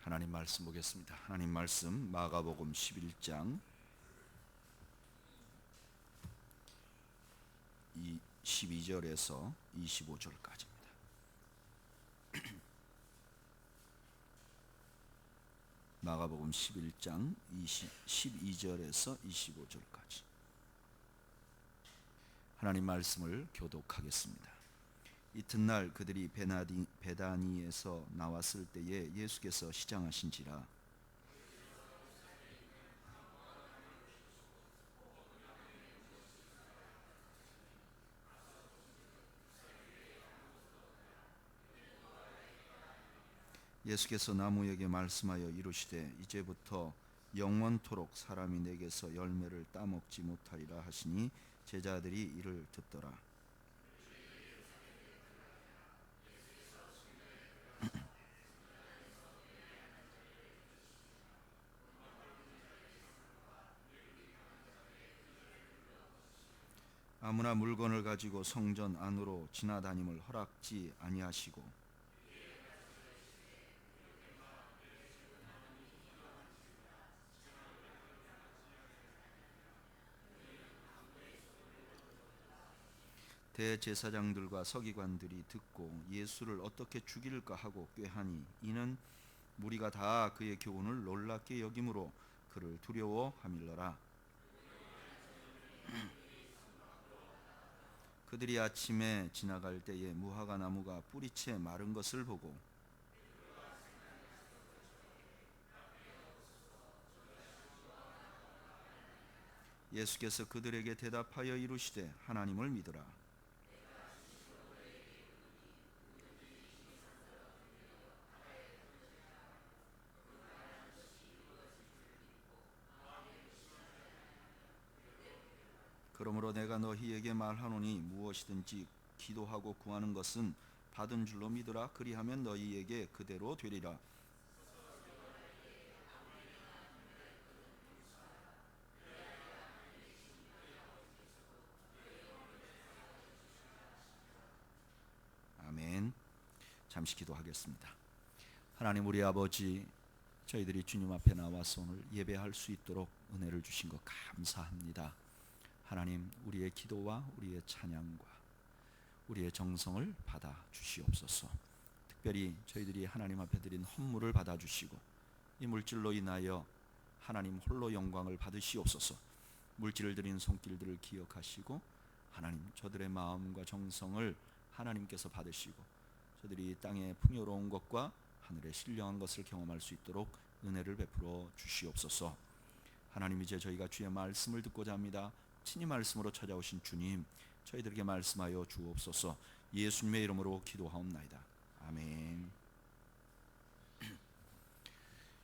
하나님 말씀 보겠습니다. 하나님 말씀 마가복음 11장 12절에서 25절까지입니다. 마가복음 11장 12절에서 25절까지 하나님 말씀을 교독하겠습니다. 이튿날 그들이 베다니에서 나왔을 때에 예수께서 시장하신지라 예수께서 나무에게 말씀하여 이르시되 이제부터 영원토록 사람이 내게서 열매를 따먹지 못하리라 하시니 제자들이 이를 듣더라. 아무나 물건을 가지고 성전 안으로 지나다님을 허락지 아니하시고 대제사장들과 서기관들이 듣고 예수를 어떻게 죽일까 하고 꾀하니 이는 무리가 다 그의 교훈을 놀랍게 여김으로 그를 두려워함일러라. 그들이 아침에 지나갈 때에 무화과 나무가 뿌리채 마른 것을 보고 예수께서 그들에게 대답하여 이르시되 하나님을 믿으라. 그러므로 내가 너희에게 말하노니 무엇이든지 기도하고 구하는 것은 받은 줄로 믿으라. 그리하면 너희에게 그대로 되리라. 아멘. 잠시 기도하겠습니다. 하나님 우리 아버지, 저희들이 주님 앞에 나와서 오늘 예배할 수 있도록 은혜를 주신 것 감사합니다. 하나님 우리의 기도와 우리의 찬양과 우리의 정성을 받아 주시옵소서. 특별히 저희들이 하나님 앞에 드린 헌물을 받아 주시고 이 물질로 인하여 하나님 홀로 영광을 받으시옵소서. 물질을 드린 손길들을 기억하시고 하나님 저들의 마음과 정성을 하나님께서 받으시고 저들이 땅의 풍요로운 것과 하늘의 신령한 것을 경험할 수 있도록 은혜를 베풀어 주시옵소서. 하나님 이제 저희가 주의 말씀을 듣고자 합니다. 친히 말씀으로 찾아오신 주님, 저희들에게 말씀하여 주옵소서. 예수님의 이름으로 기도하옵나이다. 아멘.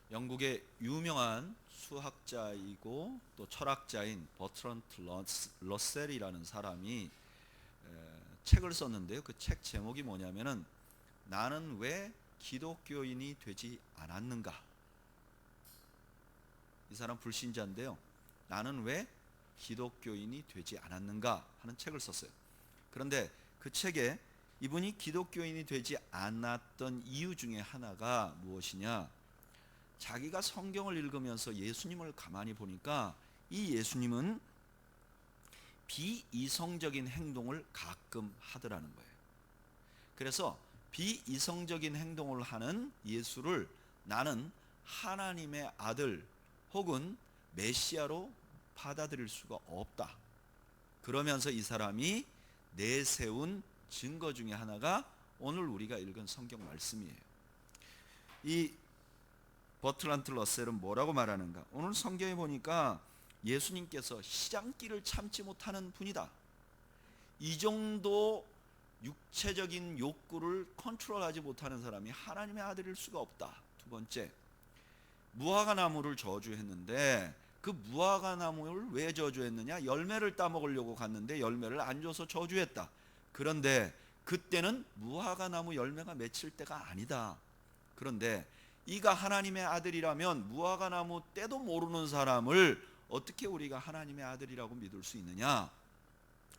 영국의 유명한 수학자이고 또 철학자인 버트런트 러셀이라는 사람이 책을 썼는데요. 그 책 제목이 뭐냐면은 나는 왜 기독교인이 되지 않았는가. 이 사람 불신자인데요. 나는 왜 기독교인이 되지 않았는가 하는 책을 썼어요. 그런데 그 책에 이분이 기독교인이 되지 않았던 이유 중에 하나가 무엇이냐, 자기가 성경을 읽으면서 예수님을 가만히 보니까 이 예수님은 비이성적인 행동을 가끔 하더라는 거예요. 그래서 비이성적인 행동을 하는 예수를 나는 하나님의 아들 혹은 메시아로 받아들일 수가 없다. 그러면서 이 사람이 내세운 증거 중에 하나가 오늘 우리가 읽은 성경 말씀이에요. 이 버트란트 러셀은 뭐라고 말하는가? 오늘 성경에 보니까 예수님께서 시장길을 참지 못하는 분이다. 이 정도 육체적인 욕구를 컨트롤하지 못하는 사람이 하나님의 아들일 수가 없다. 두 번째, 무화과 나무를 저주했는데 그 무화과 나무를 왜 저주했느냐? 열매를 따먹으려고 갔는데 열매를 안 줘서 저주했다. 그런데 그때는 무화과 나무 열매가 맺힐 때가 아니다. 그런데 이가 하나님의 아들이라면 무화과 나무 때도 모르는 사람을 어떻게 우리가 하나님의 아들이라고 믿을 수 있느냐?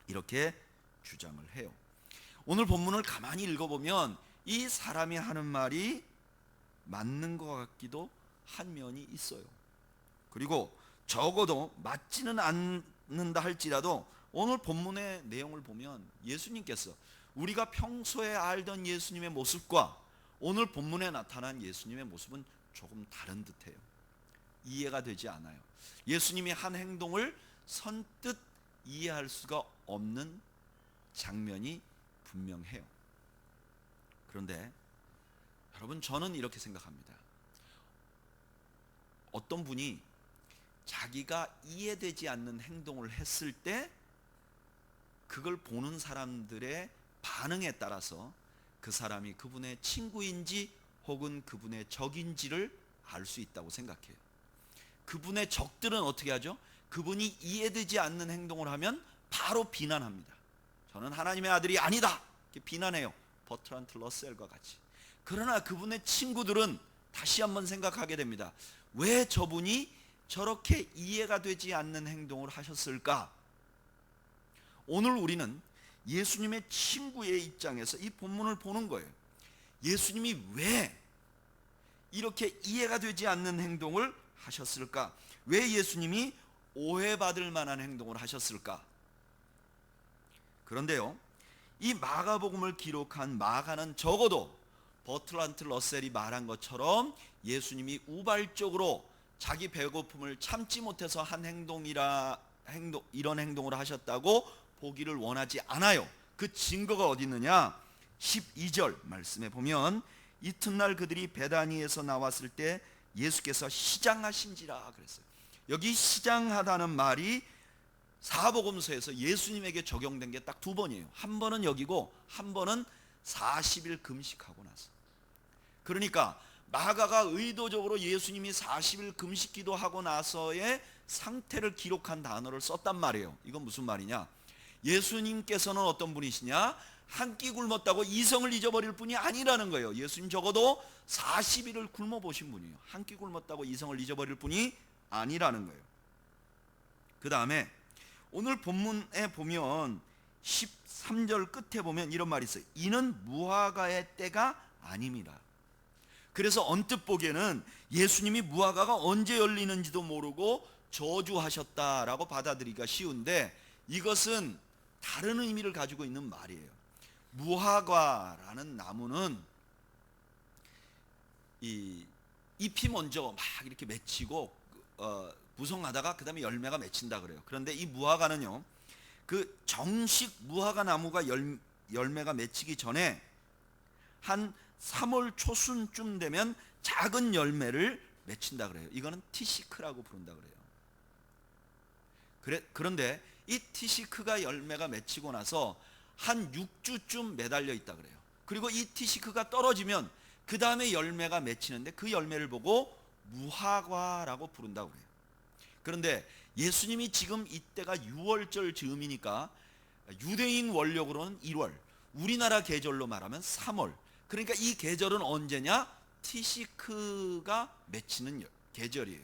이렇게 주장을 해요. 오늘 본문을 가만히 읽어보면 이 사람이 하는 말이 맞는 것 같기도 한 면이 있어요. 그리고 적어도 맞지는 않는다 할지라도 오늘 본문의 내용을 보면 예수님께서 우리가 평소에 알던 예수님의 모습과 오늘 본문에 나타난 예수님의 모습은 조금 다른 듯해요. 이해가 되지 않아요. 예수님이 한 행동을 선뜻 이해할 수가 없는 장면이 분명해요. 그런데 여러분, 저는 이렇게 생각합니다. 어떤 분이 자기가 이해되지 않는 행동을 했을 때 그걸 보는 사람들의 반응에 따라서 그 사람이 그분의 친구인지 혹은 그분의 적인지를 알 수 있다고 생각해요. 그분의 적들은 어떻게 하죠? 그분이 이해되지 않는 행동을 하면 바로 비난합니다. 저는 하나님의 아들이 아니다, 이렇게 비난해요. 버트란트 러셀과 같이. 그러나 그분의 친구들은 다시 한번 생각하게 됩니다. 왜 저분이 저렇게 이해가 되지 않는 행동을 하셨을까? 오늘 우리는 예수님의 친구의 입장에서 이 본문을 보는 거예요. 예수님이 왜 이렇게 이해가 되지 않는 행동을 하셨을까? 왜 예수님이 오해받을 만한 행동을 하셨을까? 그런데요, 이 마가복음을 기록한 마가는 적어도 버트란트 러셀이 말한 것처럼 예수님이 우발적으로 자기 배고픔을 참지 못해서 한 이런 행동을 하셨다고 보기를 원하지 않아요. 그 증거가 어디 있느냐? 12절 말씀에 보면 이튿날 그들이 베다니에서 나왔을 때 예수께서 시장하신지라 그랬어요. 여기 시장하다는 말이 사복음서에서 예수님에게 적용된 게 딱 두 번이에요. 한 번은 여기고 한 번은 40일 금식하고 나서. 그러니까 마가가 의도적으로 예수님이 40일 금식 기도하고 나서의 상태를 기록한 단어를 썼단 말이에요. 이건 무슨 말이냐? 예수님께서는 어떤 분이시냐? 한 끼 굶었다고 이성을 잊어버릴 분이 아니라는 거예요. 예수님 적어도 40일을 굶어 보신 분이에요. 한 끼 굶었다고 이성을 잊어버릴 분이 아니라는 거예요. 그 다음에 오늘 본문에 보면 13절 끝에 보면 이런 말이 있어요. 이는 무화과의 때가 아닙니다. 그래서 언뜻 보기에는 예수님이 무화과가 언제 열리는지도 모르고 저주하셨다라고 받아들이기가 쉬운데 이것은 다른 의미를 가지고 있는 말이에요. 무화과라는 나무는 이 잎이 먼저 막 이렇게 맺히고 무성하다가 그 다음에 열매가 맺힌다 그래요. 그런데 이 무화과는요, 그 정식 무화과 나무가 열매가 맺히기 전에 한 3월 초순쯤 되면 작은 열매를 맺힌다 그래요. 이거는 티시크라고 부른다 그래요. 그런데 이 티시크가 열매가 맺히고 나서 한 6주쯤 매달려 있다 그래요. 그리고 이 티시크가 떨어지면 그 다음에 열매가 맺히는데 그 열매를 보고 무화과라고 부른다고 그래요. 그런데 예수님이 지금 이때가 6월절 즈음이니까 유대인 원력으로는 1월, 우리나라 계절로 말하면 3월. 그러니까 이 계절은 언제냐? 티시크가 맺히는 계절이에요.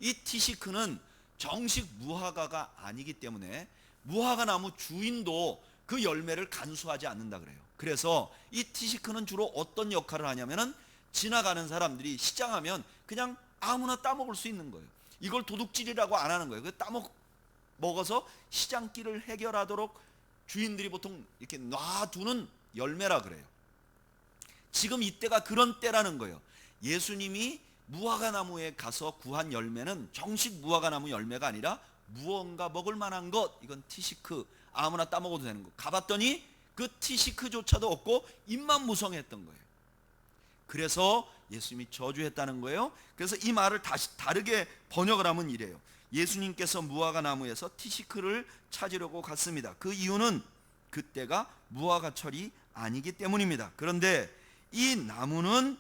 이 티시크는 정식 무화과가 아니기 때문에 무화과 나무 주인도 그 열매를 간수하지 않는다 그래요. 그래서 이 티시크는 주로 어떤 역할을 하냐면은 지나가는 사람들이 시장하면 그냥 아무나 따먹을 수 있는 거예요. 이걸 도둑질이라고 안 하는 거예요. 그 따먹어서 시장길을 해결하도록 주인들이 보통 이렇게 놔두는 열매라 그래요. 지금 이때가 그런 때라는 거예요. 예수님이 무화과 나무에 가서 구한 열매는 정식 무화과 나무 열매가 아니라 무언가 먹을 만한 것, 이건 티시크, 아무나 따먹어도 되는 거. 가봤더니 그 티시크조차도 없고 잎만 무성했던 거예요. 그래서 예수님이 저주했다는 거예요. 그래서 이 말을 다시 다르게 번역을 하면 이래요. 예수님께서 무화과 나무에서 티시크를 찾으려고 갔습니다. 그 이유는 그때가 무화과철이 아니기 때문입니다. 그런데 이 나무는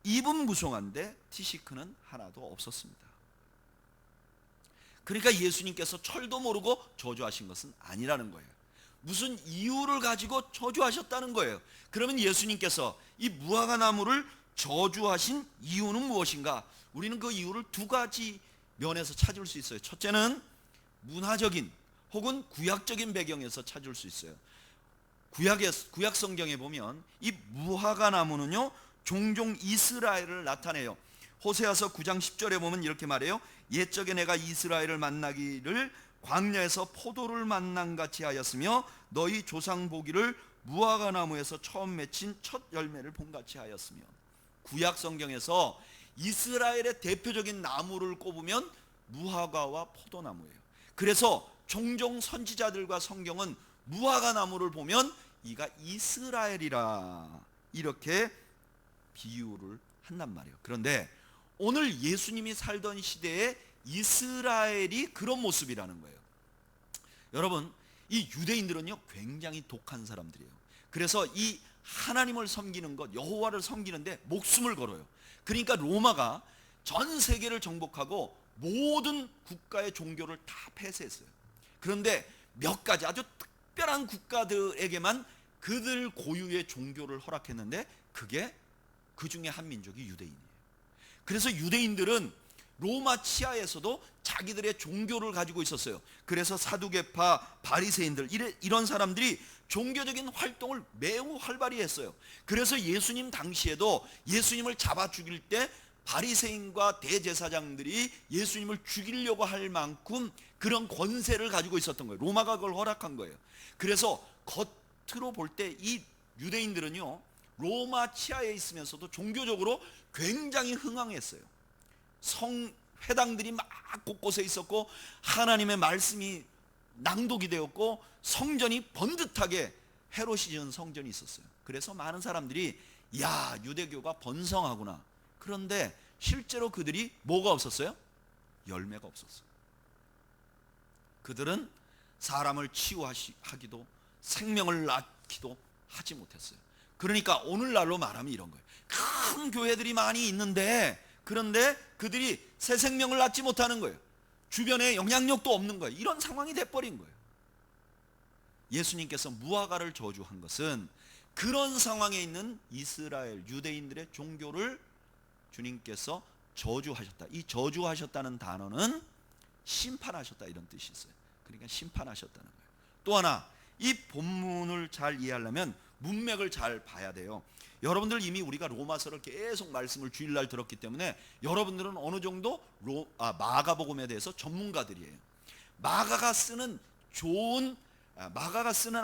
잎은 무성한데 티시크는 하나도 없었습니다. 그러니까 예수님께서 철도 모르고 저주하신 것은 아니라는 거예요. 무슨 이유를 가지고 저주하셨다는 거예요. 그러면 예수님께서 이 무화과 나무를 저주하신 이유는 무엇인가? 우리는 그 이유를 두 가지 면에서 찾을 수 있어요. 첫째는 문화적인 혹은 구약적인 배경에서 찾을 수 있어요. 구약 성경에 보면 이 무화과 나무는요, 종종 이스라엘을 나타내요. 호세아서 9장 10절에 보면 이렇게 말해요. 옛적에 내가 이스라엘을 만나기를 광야에서 포도를 만난 같이 하였으며 너희 조상 보기를 무화과 나무에서 처음 맺힌 첫 열매를 본 같이 하였으며. 구약 성경에서 이스라엘의 대표적인 나무를 꼽으면 무화과와 포도나무예요. 그래서 종종 선지자들과 성경은 무화과 나무를 보면 이가 이스라엘이라 이렇게 비유를 한단 말이에요. 그런데 오늘 예수님이 살던 시대에 이스라엘이 그런 모습이라는 거예요. 여러분, 이 유대인들은요 굉장히 독한 사람들이에요. 그래서 이 하나님을 섬기는 것, 여호와를 섬기는데 목숨을 걸어요. 그러니까 로마가 전 세계를 정복하고 모든 국가의 종교를 다 폐쇄했어요. 그런데 몇 가지 아주 특별한 국가들에게만 그들 고유의 종교를 허락했는데 그게 그 중에 한 민족이 유대인이에요. 그래서 유대인들은 로마 치하에서도 자기들의 종교를 가지고 있었어요. 그래서 사두개파, 바리새인들 이런 사람들이 종교적인 활동을 매우 활발히 했어요. 그래서 예수님 당시에도 예수님을 잡아 죽일 때 바리새인과 대제사장들이 예수님을 죽이려고 할 만큼 그런 권세를 가지고 있었던 거예요. 로마가 그걸 허락한 거예요. 그래서 겉으로 볼 때 이 유대인들은요 로마 치하에 있으면서도 종교적으로 굉장히 흥황했어요. 회당들이 막 곳곳에 있었고 하나님의 말씀이 낭독이 되었고 성전이 번듯하게 헤롯이 지은 성전이 있었어요. 그래서 많은 사람들이 야, 유대교가 번성하구나. 그런데 실제로 그들이 뭐가 없었어요? 열매가 없었어요. 그들은 사람을 치유하기도 생명을 낳기도 하지 못했어요. 그러니까 오늘날로 말하면 이런 거예요. 큰 교회들이 많이 있는데 그런데 그들이 새 생명을 낳지 못하는 거예요. 주변에 영향력도 없는 거예요. 이런 상황이 돼버린 거예요. 예수님께서 무화과를 저주한 것은 그런 상황에 있는 이스라엘 유대인들의 종교를 주님께서 저주하셨다. 이 저주하셨다는 단어는 심판하셨다 이런 뜻이 있어요. 그러니까 심판하셨다는 거예요. 또 하나, 이 본문을 잘 이해하려면 문맥을 잘 봐야 돼요. 여러분들 이미 우리가 로마서를 계속 말씀을 주일날 들었기 때문에 여러분들은 어느 정도 마가복음에 대해서 전문가들이에요. 마가가 쓰는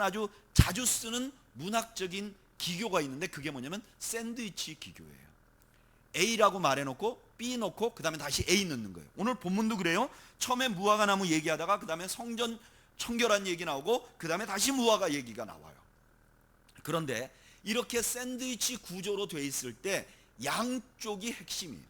아주 자주 쓰는 문학적인 기교가 있는데 그게 뭐냐면 샌드위치 기교예요. A라고 말해놓고 B 넣고 그 다음에 다시 A 넣는 거예요. 오늘 본문도 그래요. 처음에 무화과 나무 얘기하다가 그 다음에 성전 청결한 얘기 나오고 그 다음에 다시 무화과 얘기가 나와요. 그런데 이렇게 샌드위치 구조로 돼 있을 때 양쪽이 핵심이에요.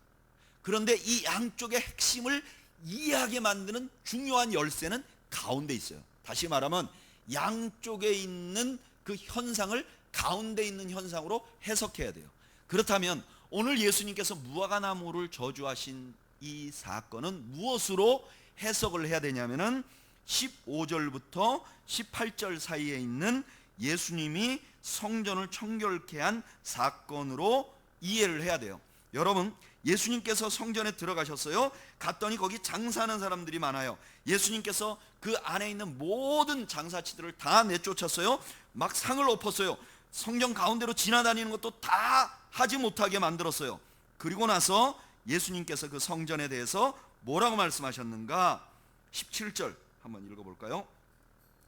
그런데 이 양쪽의 핵심을 이해하게 만드는 중요한 열쇠는 가운데 있어요. 다시 말하면 양쪽에 있는 그 현상을 가운데 있는 현상으로 해석해야 돼요. 그렇다면 오늘 예수님께서 무화과 나무를 저주하신 이 사건은 무엇으로 해석을 해야 되냐면은 15절부터 18절 사이에 있는 예수님이 성전을 청결케 한 사건으로 이해를 해야 돼요. 여러분, 예수님께서 성전에 들어가셨어요. 갔더니 거기 장사하는 사람들이 많아요. 예수님께서 그 안에 있는 모든 장사치들을 다 내쫓았어요. 막 상을 엎었어요. 성전 가운데로 지나다니는 것도 다 하지 못하게 만들었어요. 그리고 나서 예수님께서 그 성전에 대해서 뭐라고 말씀하셨는가? 17절 한번 읽어볼까요?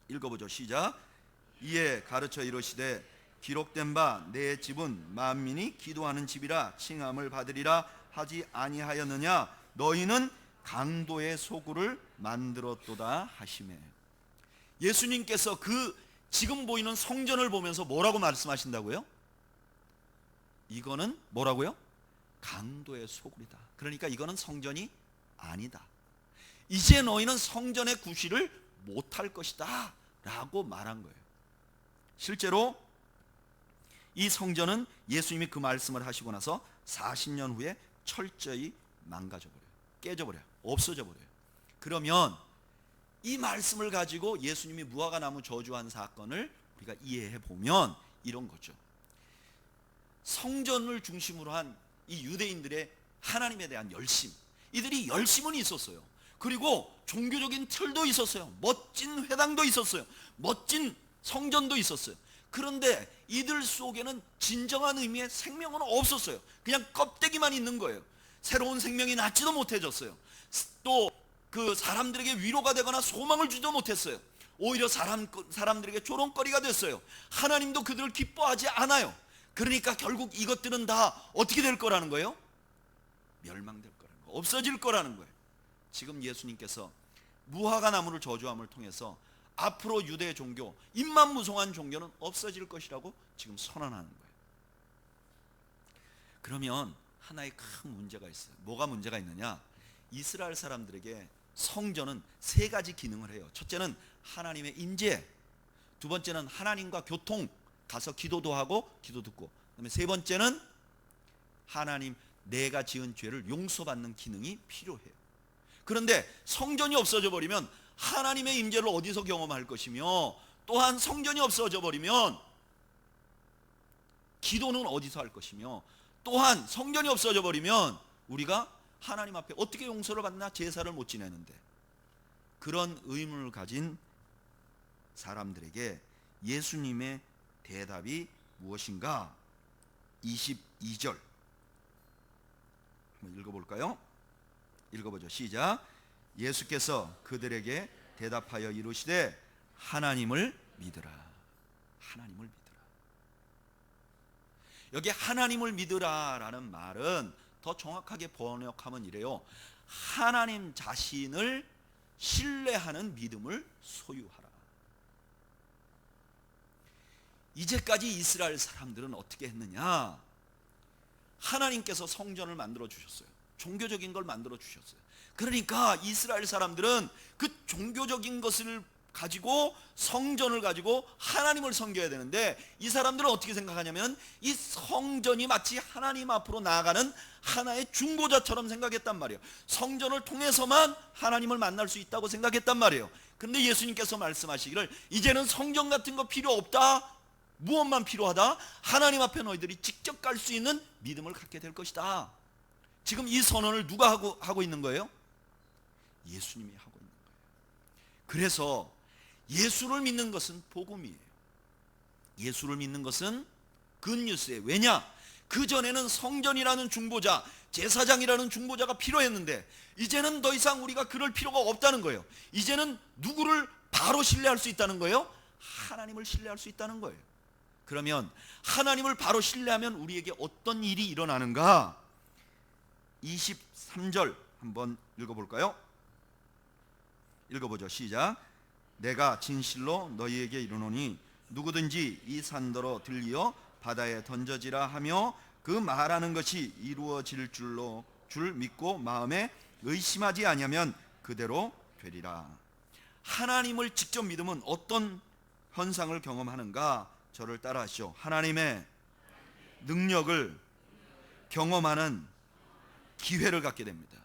읽어보죠. 시작. 이에 가르쳐 이르시되 기록된 바 내 집은 만민이 기도하는 집이라 칭함을 받으리라 하지 아니하였느냐? 너희는 강도의 소굴을 만들었도다 하시매. 예수님께서 그 지금 보이는 성전을 보면서 뭐라고 말씀하신다고요? 이거는 뭐라고요? 강도의 소굴이다. 그러니까 이거는 성전이 아니다. 이제 너희는 성전의 구실을 못할 것이다 라고 말한 거예요. 실제로 이 성전은 예수님이 그 말씀을 하시고 나서 40년 후에 철저히 망가져버려요. 깨져버려요. 없어져버려요. 그러면 이 말씀을 가지고 예수님이 무화과 나무 저주한 사건을 우리가 이해해 보면 이런 거죠. 성전을 중심으로 한 이 유대인들의 하나님에 대한 열심, 이들이 열심은 있었어요. 그리고 종교적인 틀도 있었어요. 멋진 회당도 있었어요. 멋진 성전도 있었어요. 그런데 이들 속에는 진정한 의미의 생명은 없었어요. 그냥 껍데기만 있는 거예요. 새로운 생명이 낳지도 못해졌어요. 또 그 사람들에게 위로가 되거나 소망을 주지도 못했어요. 오히려 사람들에게 조롱거리가 됐어요. 하나님도 그들을 기뻐하지 않아요. 그러니까 결국 이것들은 다 어떻게 될 거라는 거예요? 멸망될 거라는 거예요. 없어질 거라는 거예요. 지금 예수님께서 무화과 나무를 저주함을 통해서 앞으로 유대 종교, 입만무성한 종교는 없어질 것이라고 지금 선언하는 거예요. 그러면 하나의 큰 문제가 있어요. 뭐가 문제가 있느냐? 이스라엘 사람들에게 성전은 세 가지 기능을 해요. 첫째는 하나님의 임재, 두 번째는 하나님과 교통, 가서 기도도 하고 기도 듣고, 그다음에 세 번째는 하나님 내가 지은 죄를 용서받는 기능이 필요해요. 그런데 성전이 없어져 버리면 하나님의 임재를 어디서 경험할 것이며, 또한 성전이 없어져 버리면 기도는 어디서 할 것이며, 또한 성전이 없어져 버리면 우리가 하나님 앞에 어떻게 용서를 받나? 제사를 못 지내는데. 그런 의문을 가진 사람들에게 예수님의 대답이 무엇인가? 22절 한번 읽어볼까요? 읽어보죠. 시작. 예수께서 그들에게 대답하여 이르시되 하나님을 믿으라. 하나님을 믿으라. 여기 하나님을 믿으라라는 말은 더 정확하게 번역하면 이래요. 하나님 자신을 신뢰하는 믿음을 소유하라. 이제까지 이스라엘 사람들은 어떻게 했느냐? 하나님께서 성전을 만들어 주셨어요. 종교적인 걸 만들어 주셨어요. 그러니까 이스라엘 사람들은 그 종교적인 것을 가지고, 성전을 가지고 하나님을 섬겨야 되는데, 이 사람들은 어떻게 생각하냐면 이 성전이 마치 하나님 앞으로 나아가는 하나의 중보자처럼 생각했단 말이에요. 성전을 통해서만 하나님을 만날 수 있다고 생각했단 말이에요. 그런데 예수님께서 말씀하시기를 이제는 성전 같은 거 필요 없다. 무엇만 필요하다? 하나님 앞에 너희들이 직접 갈 수 있는 믿음을 갖게 될 것이다. 지금 이 선언을 누가 하고 있는 거예요? 예수님이 하고 있는 거예요. 그래서 예수를 믿는 것은 복음이에요. 예수를 믿는 것은 굿뉴스예요. 왜냐? 그전에는 성전이라는 중보자, 제사장이라는 중보자가 필요했는데 이제는 더 이상 우리가 그럴 필요가 없다는 거예요. 이제는 누구를 바로 신뢰할 수 있다는 거예요? 하나님을 신뢰할 수 있다는 거예요. 그러면 하나님을 바로 신뢰하면 우리에게 어떤 일이 일어나는가? 23절 한번 읽어볼까요? 읽어보죠. 시작. 내가 진실로 너희에게 이르노니 누구든지 이 산더러 들리어 바다에 던져지라 하며 그 말하는 것이 이루어질 줄 믿고 마음에 의심하지 아니하면 그대로 되리라. 하나님을 직접 믿으면 어떤 현상을 경험하는가? 저를 따라하시오. 하나님의 능력을 경험하는 기회를 갖게 됩니다.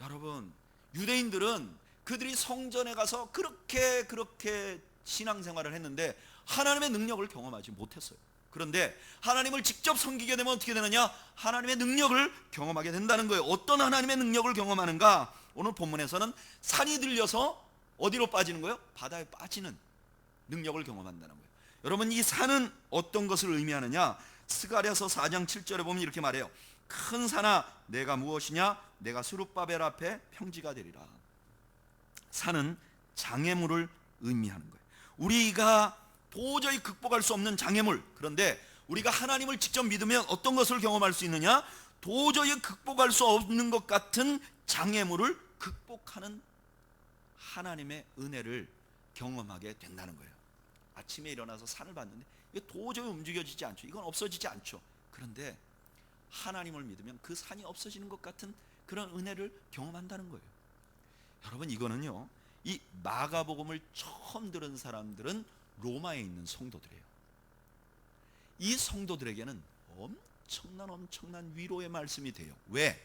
여러분, 유대인들은 그들이 성전에 가서 그렇게 신앙생활을 했는데 하나님의 능력을 경험하지 못했어요. 그런데 하나님을 직접 섬기게 되면 어떻게 되느냐? 하나님의 능력을 경험하게 된다는 거예요. 어떤 하나님의 능력을 경험하는가? 오늘 본문에서는 산이 들려서 어디로 빠지는 거예요? 바다에 빠지는 능력을 경험한다는 거예요. 여러분, 이 산은 어떤 것을 의미하느냐? 스가랴서 4장 7절에 보면 이렇게 말해요. 큰 산아 내가 무엇이냐? 내가 스룹바벨 앞에 평지가 되리라. 산은 장애물을 의미하는 거예요. 우리가 도저히 극복할 수 없는 장애물. 그런데 우리가 하나님을 직접 믿으면 어떤 것을 경험할 수 있느냐? 도저히 극복할 수 없는 것 같은 장애물을 극복하는 하나님의 은혜를 경험하게 된다는 거예요. 아침에 일어나서 산을 봤는데 이게 도저히 움직여지지 않죠. 이건 없어지지 않죠. 그런데 하나님을 믿으면 그 산이 없어지는 것 같은 그런 은혜를 경험한다는 거예요. 여러분, 이거는요, 이 마가복음을 처음 들은 사람들은 로마에 있는 성도들이에요. 이 성도들에게는 엄청난 위로의 말씀이 돼요. 왜?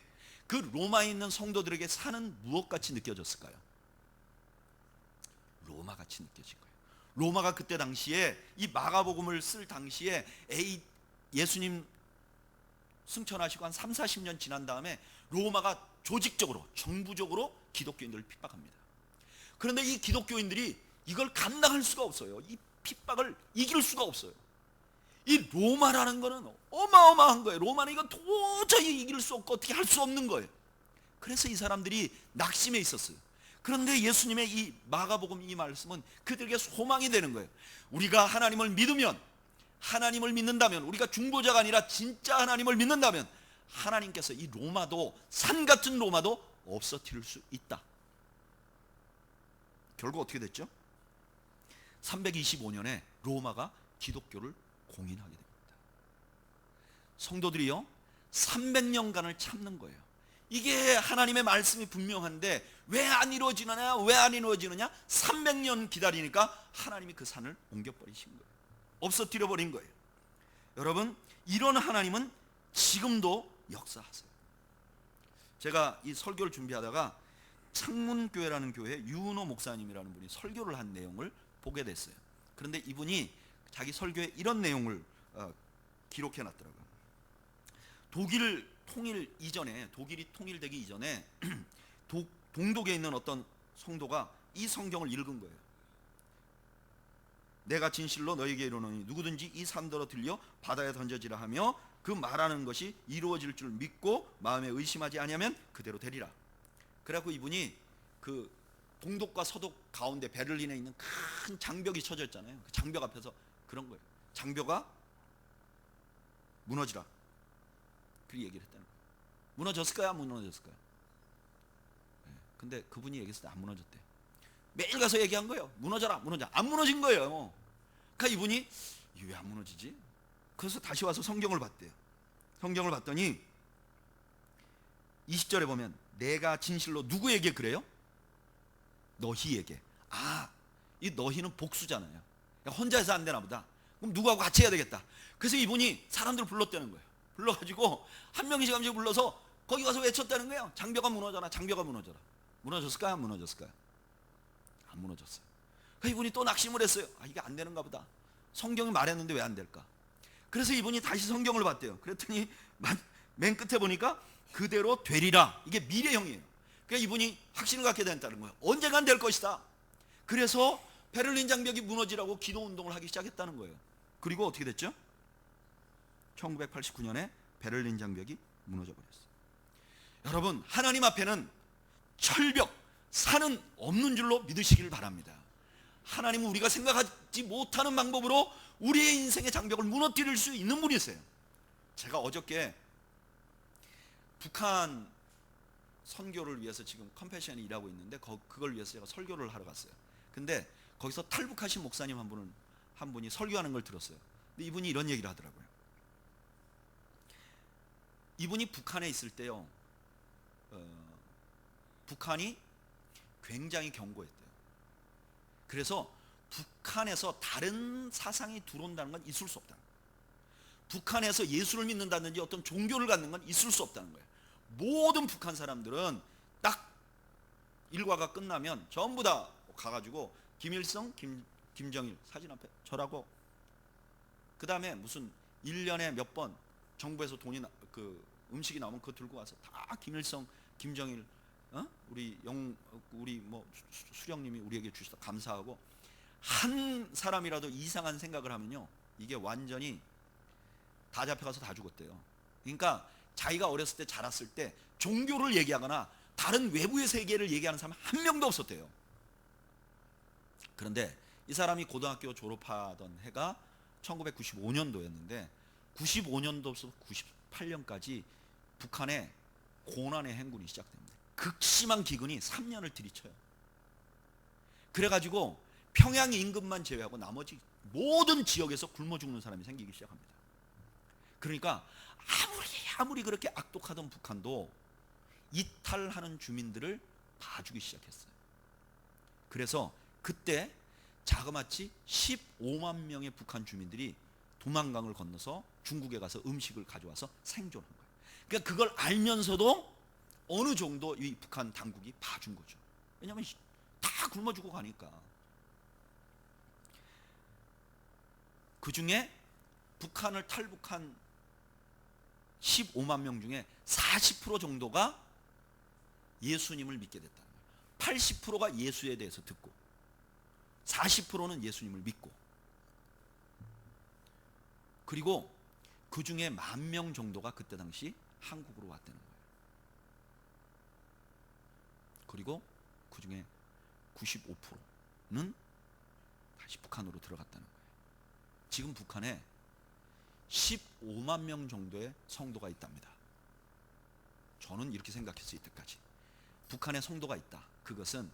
그 로마에 있는 성도들에게 산은 무엇같이 느껴졌을까요? 로마같이 느껴진 거예요. 로마가 그때 당시에 이 마가복음을 쓸 당시에 예수님 승천하시고 한 3, 40년 지난 다음에 로마가 조직적으로, 정부적으로 기독교인들을 핍박합니다. 그런데 이 기독교인들이 이걸 감당할 수가 없어요. 이 핍박을 이길 수가 없어요. 이 로마라는 거는 어마어마한 거예요. 로마는 이건 도저히 이길 수 없고 어떻게 할 수 없는 거예요. 그래서 이 사람들이 낙심해 있었어요. 그런데 예수님의 이 마가복음 이 말씀은 그들에게 소망이 되는 거예요. 우리가 하나님을 믿으면, 하나님을 믿는다면, 우리가 중보자가 아니라 진짜 하나님을 믿는다면 하나님께서 이 로마도, 산 같은 로마도 없어뜨릴 수 있다. 결국 어떻게 됐죠? 325년에 로마가 기독교를 공인하게 됩니다. 성도들이요 300년간을 참는 거예요. 이게 하나님의 말씀이 분명한데 왜 안 이루어지느냐, 왜 안 이루어지느냐? 300년 기다리니까 하나님이 그 산을 옮겨버리신 거예요. 없어뜨려 버린 거예요. 여러분, 이런 하나님은 지금도 역사하세요. 제가 이 설교를 준비하다가 창문교회라는 교회 유은호 목사님이라는 분이 설교를 한 내용을 보게 됐어요. 그런데 이분이 자기 설교에 이런 내용을 기록해 놨더라고요. 독일이 통일되기 이전에 동독에 있는 어떤 성도가 이 성경을 읽은 거예요. 내가 진실로 너에게 이르노니 누구든지 이 산더러 들려 바다에 던져지라 하며 그 말하는 것이 이루어질 줄 믿고 마음에 의심하지 아니하면 그대로 되리라. 그래갖고 이분이 그 동독과 서독 가운데 베를린에 있는 큰 장벽이 쳐져 있잖아요. 그 장벽 앞에서 그런 거예요. 장벽아 무너지라. 그렇게 얘기를 했다는 거예요. 무너졌을까요? 안 무너졌을까요? 근데 그분이 얘기했을 때 안 무너졌대. 매일 가서 얘기한 거예요. 무너져라, 무너져. 안 무너진 거예요. 그러니까 이분이 이게 왜 안 무너지지? 그래서 다시 와서 성경을 봤대요. 성경을 봤더니 20절에 보면 내가 진실로 누구에게 그래요? 너희에게. 이 너희는 복수잖아요. 그러니까 혼자 해서 안 되나 보다. 그럼 누구하고 같이 해야 되겠다. 그래서 이분이 사람들을 불렀다는 거예요. 불러가지고 한 명씩 불러서 거기 가서 외쳤다는 거예요. 장벽아 무너져라, 장벽아 무너져라. 무너졌을까요? 안 무너졌을까요? 안 무너졌어요. 그러니까 이분이 또 낙심을 했어요. 이게 안 되는가 보다. 성경이 말했는데 왜 안 될까? 그래서 이분이 다시 성경을 봤대요. 그랬더니 맨 끝에 보니까 그대로 되리라. 이게 미래형이에요. 그러니까 이분이 확신을 갖게 된다는 거예요. 언젠간 될 것이다. 그래서 베를린 장벽이 무너지라고 기도 운동을 하기 시작했다는 거예요. 그리고 어떻게 됐죠? 1989년에 베를린 장벽이 무너져 버렸어요. 여러분, 하나님 앞에는 철벽, 산은 없는 줄로 믿으시길 바랍니다. 하나님은 우리가 생각하지 못하는 방법으로 우리의 인생의 장벽을 무너뜨릴 수 있는 분이세요. 제가 어저께 북한 선교를 위해서 지금 컴패션이 일하고 있는데 그걸 위해서 제가 설교를 하러 갔어요. 근데 거기서 탈북하신 목사님 한 분이 설교하는 걸 들었어요. 근데 이분이 이런 얘기를 하더라고요. 이분이 북한에 있을 때요, 북한이 굉장히 견고했대요. 그래서 북한에서 다른 사상이 들어온다는 건 있을 수 없다. 북한에서 예수를 믿는다든지 어떤 종교를 갖는 건 있을 수 없다는 거예요. 모든 북한 사람들은 딱 일과가 끝나면 전부 다 가가지고 김일성, 김정일 사진 앞에 절하고, 그 다음에 무슨 1년에 몇 번 정부에서 돈이 음식이 나오면 그거 들고 와서 다 김일성, 김정일, 우리 뭐 수령님이 우리에게 주셔서 감사하고, 한 사람이라도 이상한 생각을 하면요, 이게 완전히 다 잡혀가서 다 죽었대요. 그러니까 자기가 어렸을 때 자랐을 때 종교를 얘기하거나 다른 외부의 세계를 얘기하는 사람 한 명도 없었대요. 그런데 이 사람이 고등학교 졸업하던 해가 1995년도였는데 95년도부터 98년까지 북한에 고난의 행군이 시작됩니다. 극심한 기근이 3년을 들이쳐요. 그래가지고 평양 인근만 제외하고 나머지 모든 지역에서 굶어 죽는 사람이 생기기 시작합니다. 그러니까 아무리 그렇게 악독하던 북한도 이탈하는 주민들을 봐주기 시작했어요. 그래서 그때 자그마치 15만 명의 북한 주민들이 두만강을 건너서 중국에 가서 음식을 가져와서 생존한 거예요. 그러니까 그걸 알면서도 어느 정도 이 북한 당국이 봐준 거죠. 왜냐하면 다 굶어 죽고 가니까. 그 중에 북한을 탈북한 15만 명 중에 40% 정도가 예수님을 믿게 됐다는 거예요. 80%가 예수에 대해서 듣고 40%는 예수님을 믿고, 그리고 그 중에 10,000명 정도가 그때 당시 한국으로 왔다는 거예요. 그리고 그 중에 95%는 다시 북한으로 들어갔다는 거예요. 지금 북한에 15만 명 정도의 성도가 있답니다. 저는 이렇게 생각했어요. 이때까지 북한에 성도가 있다. 그것은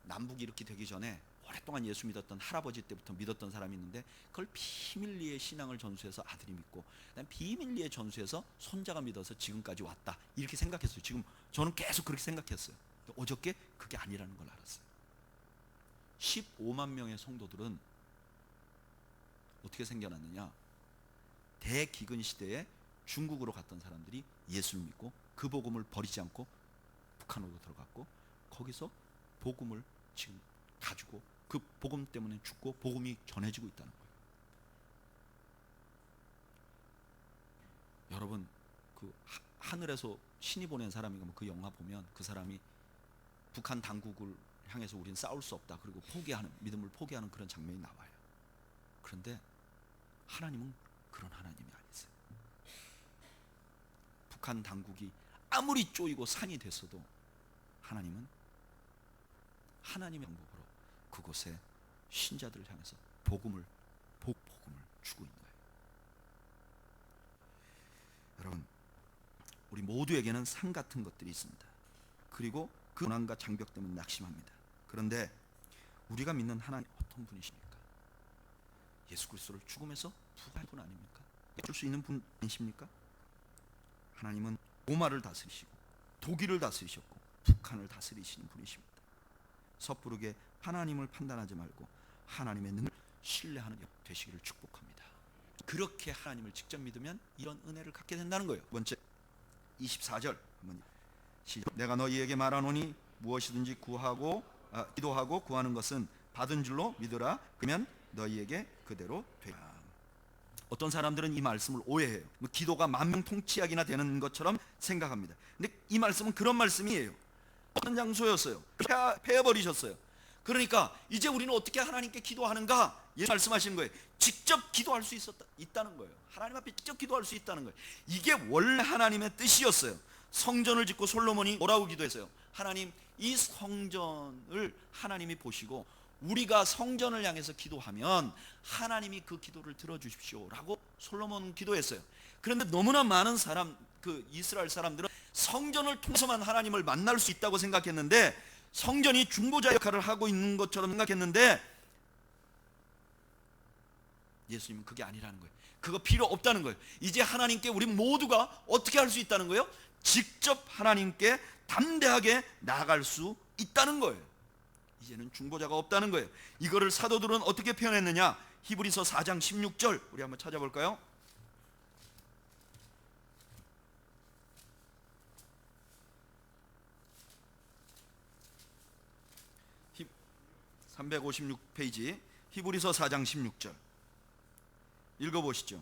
남북이 이렇게 되기 전에 오랫동안 예수 믿었던 할아버지 때부터 믿었던 사람이 있는데 그걸 비밀리에 신앙을 전수해서 아들이 믿고 그다음에 비밀리에 전수해서 손자가 믿어서 지금까지 왔다. 이렇게 생각했어요. 지금 저는 계속 그렇게 생각했어요. 어저께 그게 아니라는 걸 알았어요. 15만 명의 성도들은 어떻게 생겨났느냐? 대기근 시대에 중국으로 갔던 사람들이 예수를 믿고 그 복음을 버리지 않고 북한으로 들어갔고 거기서 복음을 지금 가지고 그 복음 때문에 죽고 복음이 전해지고 있다는 거예요. 여러분 그 하늘에서 신이 보낸 사람인가 그 영화 보면 그 사람이 북한 당국을 향해서 우리는 싸울 수 없다. 그리고 포기하는 믿음을 포기하는 그런 장면이 나와요. 그런데 하나님은 그런 하나님이 아니세요. 북한 당국이 아무리 쪼이고 산이 됐어도 하나님은 하나님의 방법으로 그곳에 신자들을 향해서 복음을 주고 있는 거예요. 여러분 우리 모두에게는 산 같은 것들이 있습니다. 그리고 그 고난과 장벽 때문에 낙심합니다. 그런데 우리가 믿는 하나님 어떤 분이십니까? 예수 그리스도를 죽음에서 부활한 분 아닙니까? 줄 수 있는 분이십니까? 하나님은 로마를 다스리시고 독일을 다스리셨고 북한을 다스리시는 분이십니다. 섣부르게 하나님을 판단하지 말고 하나님의 능력을 신뢰하는 여 되시기를 축복합니다. 그렇게 하나님을 직접 믿으면 이런 은혜를 갖게 된다는 거예요. 두 번째 24절 한번 시작. 내가 너희에게 말하노니 무엇이든지 기도하고 구하는 것은 받은 줄로 믿으라. 그러면 너희에게 그대로 되리라. 어떤 사람들은 이 말씀을 오해해요. 기도가 만명통치약이나 되는 것처럼 생각합니다. 근데 이 말씀은 그런 말씀이에요. 어떤 장소였어요. 패해버리셨어요. 그러니까 이제 우리는 어떻게 하나님께 기도하는가? 예수 말씀하시는 거예요. 직접 기도할 수 있다는 거예요. 하나님 앞에 직접 기도할 수 있다는 거예요. 이게 원래 하나님의 뜻이었어요. 성전을 짓고 솔로몬이 뭐라고 기도했어요? 하나님, 이 성전을 하나님이 보시고 우리가 성전을 향해서 기도하면 하나님이 그 기도를 들어주십시오라고 솔로몬은 기도했어요. 그런데 너무나 많은 그 이스라엘 사람들은 성전을 통해서만 하나님을 만날 수 있다고 생각했는데, 성전이 중보자 역할을 하고 있는 것처럼 생각했는데, 예수님은 그게 아니라는 거예요. 그거 필요 없다는 거예요. 이제 하나님께 우리 모두가 어떻게 할 수 있다는 거예요? 직접 하나님께 담대하게 나아갈 수 있다는 거예요. 이제는 중보자가 없다는 거예요. 이거를 사도들은 어떻게 표현했느냐? 히브리서 4장 16절 우리 한번 찾아볼까요? 히 356페이지 히브리서 4장 16절 읽어보시죠.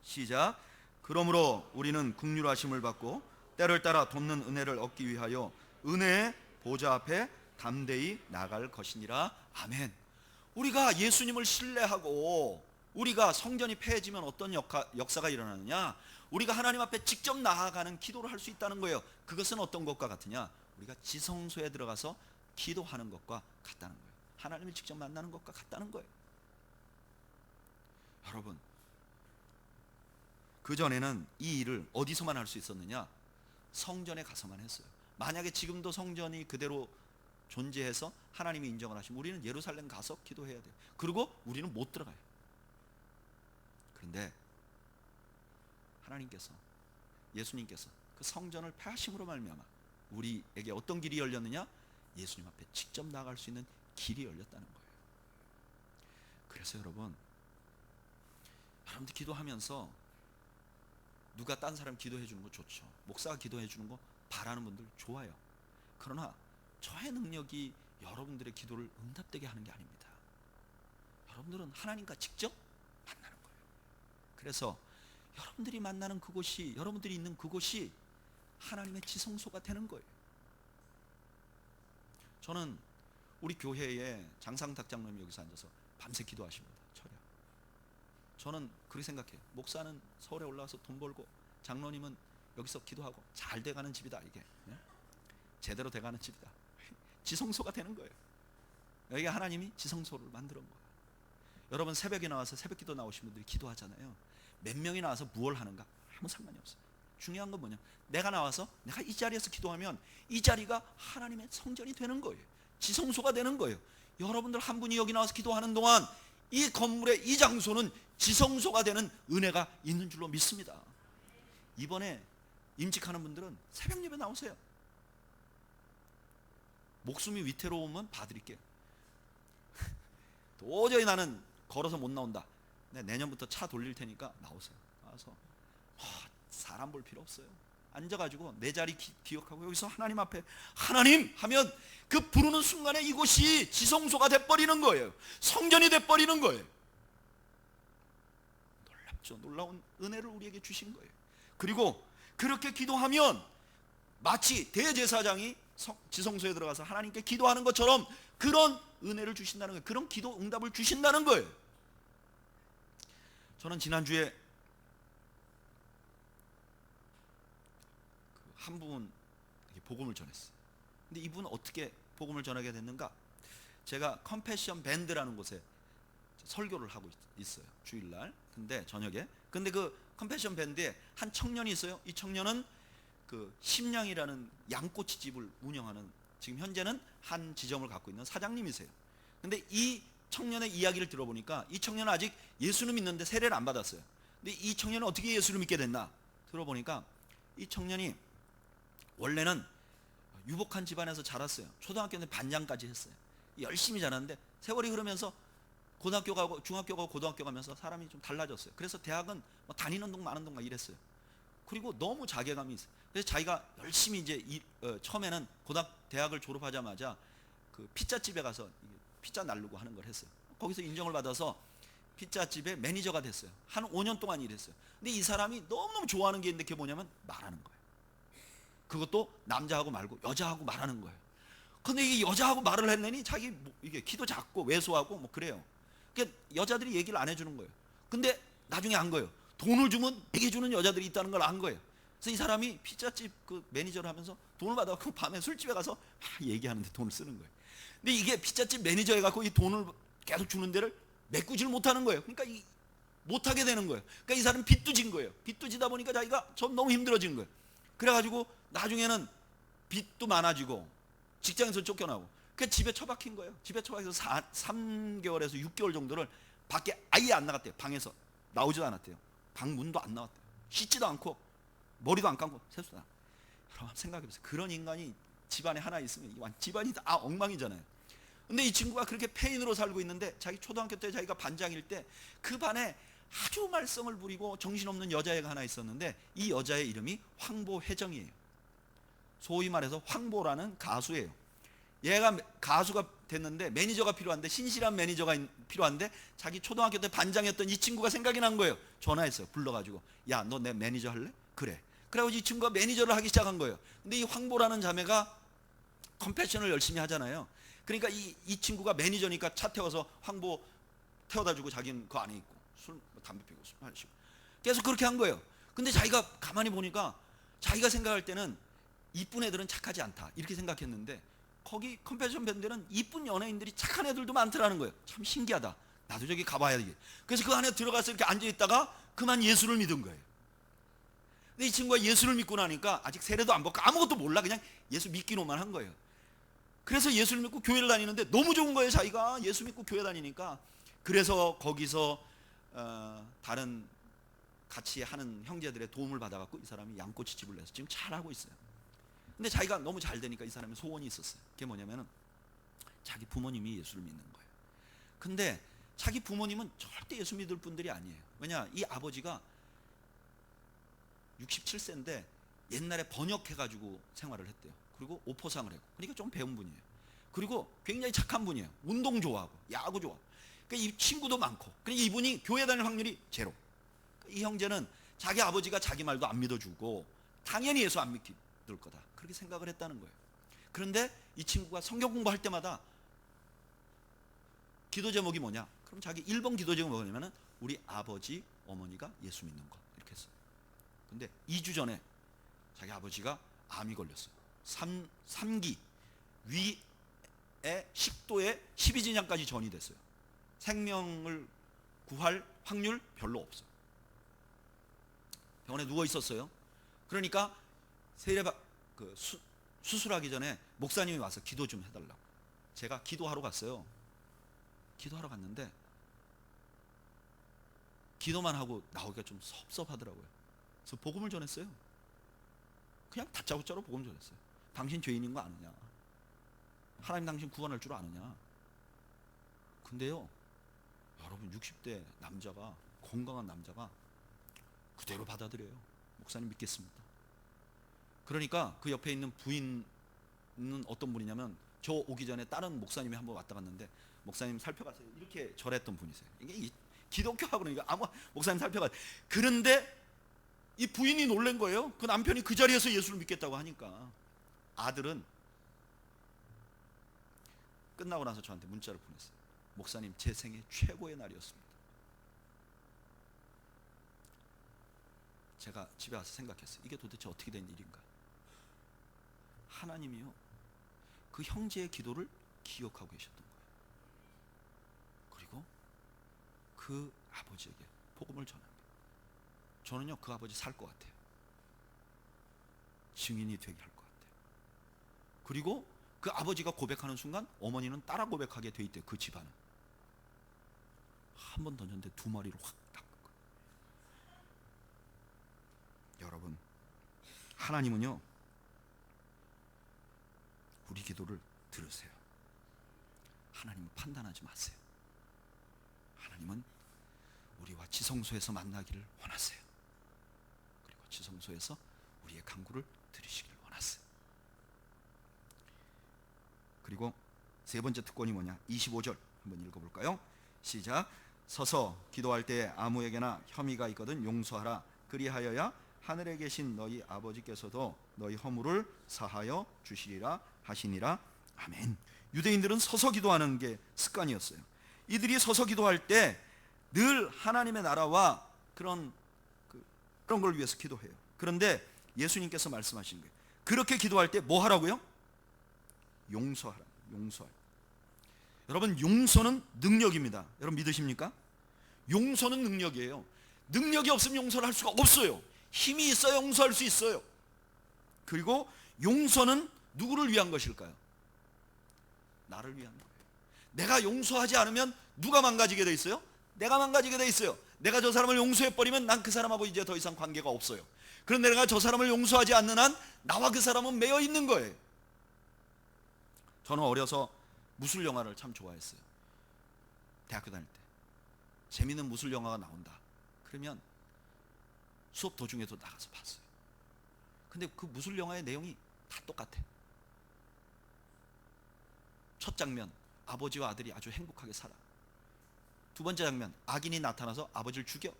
시작. 그러므로 우리는 긍휼하심을 받고 때를 따라 돕는 은혜를 얻기 위하여 은혜의 보좌 앞에 담대히 나갈 것이니라. 아멘. 우리가 예수님을 신뢰하고 우리가 성전이 폐해지면 어떤 역사가 일어나느냐? 우리가 하나님 앞에 직접 나아가는 기도를 할 수 있다는 거예요. 그것은 어떤 것과 같으냐? 우리가 지성소에 들어가서 기도하는 것과 같다는 거예요. 하나님을 직접 만나는 것과 같다는 거예요. 여러분, 그전에는 이 일을 어디서만 할 수 있었느냐? 성전에 가서만 했어요. 만약에 지금도 성전이 그대로 존재해서 하나님이 인정을 하시면 우리는 예루살렘 가서 기도해야 돼요. 그리고 우리는 못 들어가요. 그런데 하나님께서, 예수님께서 그 성전을 폐하심으로 말미암아 우리에게 어떤 길이 열렸느냐? 예수님 앞에 직접 나갈 수 있는 길이 열렸다는 거예요. 그래서 여러분들 기도하면서 누가 딴 사람 기도해 주는 거 좋죠. 목사가 기도해 주는 거 바라는 분들 좋아요. 그러나 저의 능력이 여러분들의 기도를 응답되게 하는 게 아닙니다. 여러분들은 하나님과 직접 만나는 거예요. 그래서 여러분들이 만나는 그곳이, 여러분들이 있는 그곳이 하나님의 지성소가 되는 거예요. 저는 우리 교회에 장상탁 장로님 여기서 앉아서 밤새 기도하십니다. 철야. 저는 그렇게 생각해요. 목사는 서울에 올라와서 돈 벌고 장로님은 여기서 기도하고 잘 돼가는 집이다. 이게 제대로 돼가는 집이다. 지성소가 되는 거예요. 여기가 하나님이 지성소를 만들어 거예요. 여러분 새벽에 나와서 새벽기도 나오신 분들이 기도하잖아요. 몇 명이 나와서 무엇을 하는가 아무 상관이 없어요. 중요한 건 뭐냐, 내가 나와서 내가 이 자리에서 기도하면 이 자리가 하나님의 성전이 되는 거예요. 지성소가 되는 거예요. 여러분들 한 분이 여기 나와서 기도하는 동안 이 건물의 이 장소는 지성소가 되는 은혜가 있는 줄로 믿습니다. 이번에 임직하는 분들은 새벽 예배 나오세요. 목숨이 위태로우면 봐드릴게요. 도저히 나는 걸어서 못 나온다. 내년부터 차 돌릴 테니까 나오세요. 와서 사람 볼 필요 없어요. 앉아가지고 내 자리 기억하고 여기서 하나님 앞에 하나님 하면 그 부르는 순간에 이곳이 지성소가 돼버리는 거예요. 성전이 돼버리는 거예요. 놀랍죠. 놀라운 은혜를 우리에게 주신 거예요. 그리고 그렇게 기도하면 마치 대제사장이 지성소에 들어가서 하나님께 기도하는 것처럼 그런 은혜를 주신다는 거예요. 그런 기도 응답을 주신다는 거예요. 저는 지난주에 한 분에게 복음을 전했어요. 근데 이분은 어떻게 복음을 전하게 됐는가? 제가 컴패션 밴드라는 곳에 설교를 하고 있어요. 주일날. 근데 저녁에. 근데 그 컴패션 밴드에 한 청년이 있어요. 이 청년은 그 심양이라는 양꼬치집을 운영하는, 지금 현재는 한 지점을 갖고 있는 사장님이세요. 근데 이 청년의 이야기를 들어보니까 이 청년은 아직 예수는 믿는데 세례를 안 받았어요. 근데 이 청년은 어떻게 예수를 믿게 됐나 들어보니까 이 청년이 원래는 유복한 집안에서 자랐어요. 초등학교 때 반장까지 했어요. 열심히 자랐는데 세월이 흐르면서 고등학교 가고 중학교 가고 고등학교 가면서 사람이 좀 달라졌어요. 그래서 대학은 다니는 동 마는 동 막 이랬어요. 그리고 너무 자괴감이 있어요. 그래서 자기가 열심히 이제 처음에는 대학을 졸업하자마자 그 피자집에 가서 피자 날르고 하는 걸 했어요. 거기서 인정을 받아서 피자집의 매니저가 됐어요. 한 5년 동안 일했어요. 근데 이 사람이 너무너무 좋아하는 게 있는데 그게 뭐냐면 말하는 거예요. 그것도 남자하고 말고 여자하고 말하는 거예요. 근데 이 여자하고 말을 했더니 자기 이게 키도 작고 왜소하고 뭐 그래요. 그러니까 여자들이 얘기를 안 해주는 거예요. 근데 나중에 안 거예요. 돈을 주면 얘기해 주는 여자들이 있다는 걸 안 거예요. 그래서 이 사람이 피자집 그 매니저를 하면서 돈을 받아갖고 밤에 술집에 가서 얘기하는데 돈을 쓰는 거예요. 근데 이게 피자집 매니저 해갖고 이 돈을 계속 주는 데를 메꾸지를 못하는 거예요. 그러니까 못하게 되는 거예요. 그러니까 이 사람은 빚도 진 거예요. 빚도 지다 보니까 자기가 좀 너무 힘들어진 거예요. 그래가지고 나중에는 빚도 많아지고 직장에서 쫓겨나고 그러니까 집에 처박힌 거예요. 집에 처박혀서 3개월에서 6개월 정도를 밖에 아예 안 나갔대요. 방에서 나오지도 않았대요. 방 문도 안 나왔대요. 씻지도 않고 머리도 안 감고 세수도 안. 여러분 생각해보세요. 그런 인간이 집안에 하나 있으면 집안이 다 엉망이잖아요. 근데 이 친구가 그렇게 폐인으로 살고 있는데 자기 초등학교 때 자기가 반장일 때 그 반에 아주 말썽을 부리고 정신없는 여자애가 하나 있었는데 이 여자의 이름이 황보혜정이에요. 소위 말해서 황보라는 가수예요. 얘가 가수가 됐는데 매니저가 필요한데 신실한 매니저가 필요한데 자기 초등학교 때 반장이었던 이 친구가 생각이 난 거예요. 전화했어요. 불러가지고 야 너 내 매니저 할래? 그래. 그래가지고 이 친구가 매니저를 하기 시작한 거예요. 근데 이 황보라는 자매가 컴패션을 열심히 하잖아요. 그러니까 이 친구가 매니저니까 차 태워서 황보 태워다 주고 자기는 그 안에 있고 술 담배 피고 술 마시고 계속 그렇게 한 거예요. 근데 자기가 가만히 보니까 자기가 생각할 때는 이쁜 애들은 착하지 않다 이렇게 생각했는데 거기 컴패션 밴드는 이쁜 연예인들이 착한 애들도 많더라는 거예요. 참 신기하다. 나도 저기 가봐야 되겠. 그래서 그 안에 들어가서 이렇게 앉아있다가 그만 예수를 믿은 거예요. 근데 이 친구가 예수를 믿고 나니까 아직 세례도 안 받고 아무것도 몰라. 그냥 예수 믿기로만 한 거예요. 그래서 예수를 믿고 교회를 다니는데 너무 좋은 거예요. 자기가 예수 믿고 교회 다니니까. 그래서 거기서 다른 같이 하는 형제들의 도움을 받아갖고 이 사람이 양꼬치집을 내서 지금 잘하고 있어요. 근데 자기가 너무 잘 되니까 이 사람의 소원이 있었어요. 그게 뭐냐면은 자기 부모님이 예수를 믿는 거예요. 근데 자기 부모님은 절대 예수 믿을 분들이 아니에요. 왜냐, 이 아버지가 67세인데 옛날에 번역해가지고 생활을 했대요. 그리고 오포상을 했고, 그러니까 좀 배운 분이에요. 그리고 굉장히 착한 분이에요. 운동 좋아하고 야구 좋아하고. 그러니까 이 친구도 많고. 그러니까 이분이 교회 다닐 확률이 제로. 이 형제는 자기 아버지가 자기 말도 안 믿어주고 당연히 예수 안 믿을 거다 그렇게 생각을 했다는 거예요. 그런데 이 친구가 성경 공부할 때마다 기도 제목이 뭐냐? 그럼 자기 1번 기도 제목이 뭐냐면은 우리 아버지 어머니가 예수 믿는 거 이렇게 했어요. 근데 2주 전에 자기 아버지가 암이 걸렸어요. 3기 위에 식도에 12진양까지 전이 됐어요. 생명을 구할 확률 별로 없어요. 병원에 누워 있었어요. 그러니까 수술하기 전에 목사님이 와서 기도 좀 해달라고. 제가 기도하러 갔어요. 기도하러 갔는데 기도만 하고 나오기가 좀 섭섭하더라고요. 그래서 복음을 전했어요. 그냥 다짜고짜로 복음 전했어요. 당신 죄인인 거 아느냐? 하나님 당신 구원할 줄 아느냐? 근데요, 여러분 60대 남자가, 건강한 남자가 그대로 받아들여요. 목사님 믿겠습니다. 그러니까 그 옆에 있는 부인은 어떤 분이냐면, 저 오기 전에 다른 목사님이 한번 왔다 갔는데, 목사님 살펴가세요 이렇게 절했던 분이세요. 이게 기독교하고 그러니까 아무 목사님 살펴가. 그런데 이 부인이 놀란 거예요. 그 남편이 그 자리에서 예수를 믿겠다고 하니까. 아들은 끝나고 나서 저한테 문자를 보냈어요. 목사님, 제 생애 최고의 날이었습니다. 제가 집에 와서 생각했어요. 이게 도대체 어떻게 된 일인가? 하나님이요, 그 형제의 기도를 기억하고 계셨던 거예요. 그리고 그 아버지에게 복음을 전합니다. 저는요, 그 아버지 살 것 같아요. 증인이 되게 할 것 같아요. 그리고 그 아버지가 고백하는 순간 어머니는 따라 고백하게 돼 있대요. 그 집안은. 한 번 던졌는데 2마리로 확 닦은 거예요. 여러분, 하나님은요, 우리 기도를 들으세요. 하나님은 판단하지 마세요. 하나님은 우리와 지성소에서 만나기를 원하세요. 그리고 지성소에서 우리의 간구를 들으시기를 원하세요. 그리고 세 번째 특권이 뭐냐? 25절 한번 읽어볼까요? 시작. 서서 기도할 때 아무에게나 혐의가 있거든 용서하라. 그리하여야 하늘에 계신 너희 아버지께서도 너희 허물을 사하여 주시리라 하시니라. 아멘. 유대인들은 서서 기도하는 게 습관이었어요. 이들이 서서 기도할 때 늘 하나님의 나라와 그런 걸 위해서 기도해요. 그런데 예수님께서 말씀하신 거예요. 그렇게 기도할 때 뭐 하라고요? 용서하라. 용서하라. 여러분, 용서는 능력입니다. 여러분 믿으십니까? 용서는 능력이에요. 능력이 없으면 용서를 할 수가 없어요. 힘이 있어야 용서할 수 있어요. 그리고 용서는 누구를 위한 것일까요? 나를 위한 거예요. 내가 용서하지 않으면 누가 망가지게 돼 있어요? 내가 망가지게 돼 있어요. 내가 저 사람을 용서해버리면 난 그 사람하고 이제 더 이상 관계가 없어요. 그런데 내가 저 사람을 용서하지 않는 한 나와 그 사람은 매여 있는 거예요. 저는 어려서 무술 영화를 참 좋아했어요. 대학교 다닐 때 재미있는 무술 영화가 나온다 그러면 수업 도중에도 나가서 봤어요. 근데 그 무술 영화의 내용이 다 똑같아. 첫 장면, 아버지와 아들이 아주 행복하게 살아. 두 번째 장면, 악인이 나타나서 아버지를 죽여.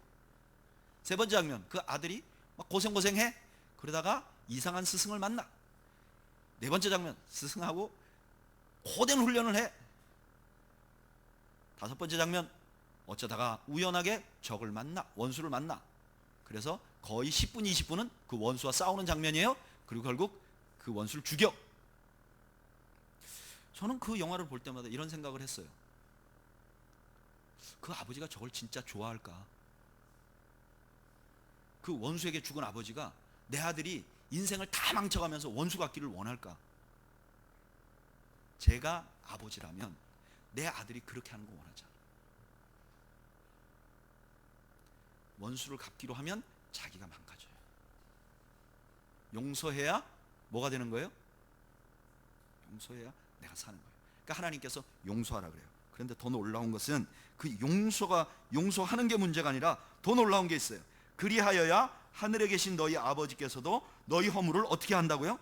세 번째 장면, 그 아들이 막 고생해. 그러다가 이상한 스승을 만나. 네 번째 장면, 스승하고 고된 훈련을 해. 다섯 번째 장면, 어쩌다가 우연하게 적을 만나, 원수를 만나. 그래서 거의 10분, 20분은 그 원수와 싸우는 장면이에요. 그리고 결국 그 원수를 죽여. 저는 그 영화를 볼 때마다 이런 생각을 했어요. 그 아버지가 저걸 진짜 좋아할까? 그 원수에게 죽은 아버지가 내 아들이 인생을 다 망쳐가면서 원수 같기를 원할까? 제가 아버지라면 내 아들이 그렇게 하는 거 원하지 않아요. 원수를 갚기로 하면 자기가 망가져요. 용서해야 뭐가 되는 거예요? 용서해야 내가 사는 거예요. 그러니까 하나님께서 용서하라 그래요. 그런데 더 놀라운 것은 그 용서하는 게 문제가 아니라 더 놀라운 게 있어요. 그리하여야 하늘에 계신 너희 아버지께서도 너희 허물을 어떻게 한다고요?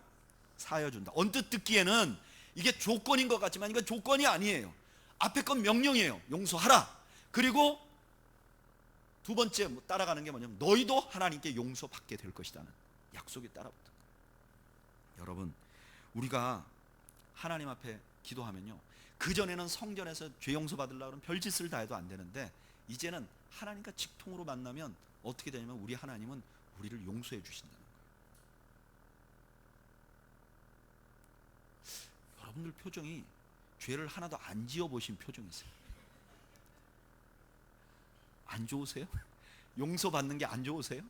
사하여 준다. 언뜻 듣기에는 이게 조건인 것 같지만 이건 조건이 아니에요. 앞에 건 명령이에요. 용서하라. 그리고 두 번째 따라가는 게 뭐냐면 너희도 하나님께 용서받게 될 것이라는 약속이 따라붙어요. 여러분, 우리가 하나님 앞에 기도하면요, 그전에는 성전에서 죄 용서 받으려고 하면 별짓을 다 해도 안 되는데, 이제는 하나님과 직통으로 만나면 어떻게 되냐면 우리 하나님은 우리를 용서해 주신다는 거예요. 여러분들 표정이 죄를 하나도 안 지어 보신 표정이세요. 안 좋으세요? 용서받는 게 안 좋으세요?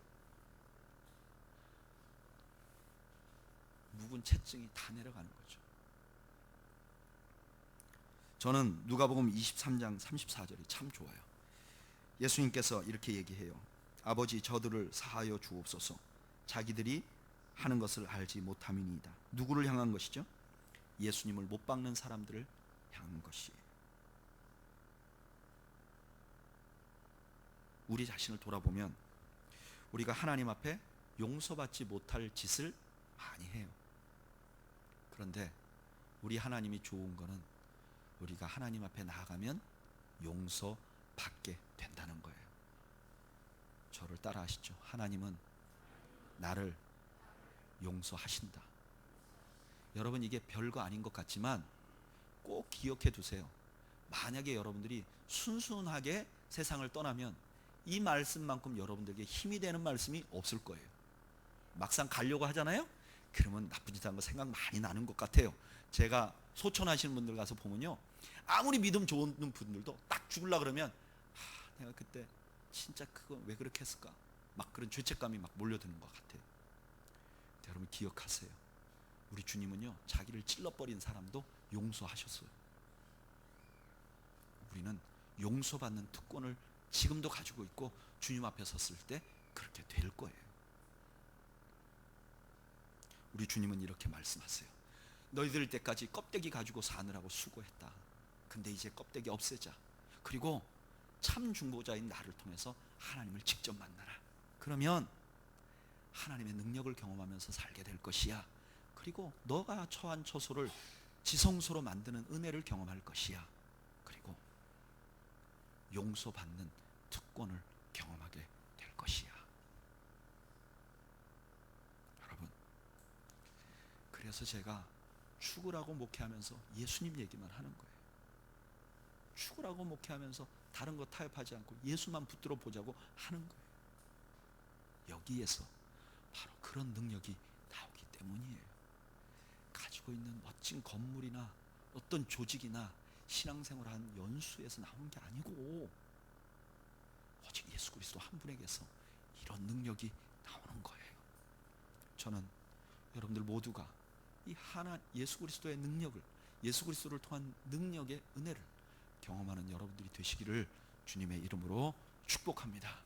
묵은 채증이 다 내려가는 거죠. 저는 누가복음 23장 34절이 참 좋아요. 예수님께서 이렇게 얘기해요. 아버지, 저들을 사하여 주옵소서. 자기들이 하는 것을 알지 못함이니이다. 누구를 향한 것이죠? 예수님을 못 박는 사람들을 향한 것이에요. 우리 자신을 돌아보면 우리가 하나님 앞에 용서받지 못할 짓을 많이 해요. 그런데 우리 하나님이 좋은 거는 우리가 하나님 앞에 나아가면 용서받게 된다는 거예요. 저를 따라 하시죠. 하나님은 나를 용서하신다. 여러분, 이게 별거 아닌 것 같지만 꼭 기억해 두세요. 만약에 여러분들이 순순하게 세상을 떠나면 이 말씀만큼 여러분들에게 힘이 되는 말씀이 없을 거예요. 막상 가려고 하잖아요. 그러면 나쁜 짓 한 거 생각 많이 나는 것 같아요. 제가 소천하시는 분들 가서 보면요, 아무리 믿음 좋은 분들도 딱 죽으려고 그러면 내가 그때 진짜 그거 왜 그렇게 했을까, 막 그런 죄책감이 막 몰려드는 것 같아요. 여러분 기억하세요. 우리 주님은요, 자기를 찔러버린 사람도 용서하셨어요. 우리는 용서받는 특권을 지금도 가지고 있고 주님 앞에 섰을 때 그렇게 될 거예요. 우리 주님은 이렇게 말씀하세요. 너희들 때까지 껍데기 가지고 사느라고 수고했다. 근데 이제 껍데기 없애자. 그리고 참 중보자인 나를 통해서 하나님을 직접 만나라. 그러면 하나님의 능력을 경험하면서 살게 될 것이야. 그리고 너가 처한 처소를 지성소로 만드는 은혜를 경험할 것이야. 그리고 용서받는 특권을 경험하게 될 것이야. 여러분, 그래서 제가 죽으라고 목회하면서 예수님 얘기만 하는 거예요. 죽으라고 목회하면서 다른 거 타협하지 않고 예수만 붙들어 보자고 하는 거예요. 여기에서 바로 그런 능력이 나오기 때문이에요. 가지고 있는 멋진 건물이나 어떤 조직이나 신앙생활한 연수에서 나온 게 아니고 오직 예수 그리스도 한 분에게서 이런 능력이 나오는 거예요. 저는 여러분들 모두가 이 예수 그리스도의 능력을, 예수 그리스도를 통한 능력의 은혜를 경험하는 여러분들이 되시기를 주님의 이름으로 축복합니다.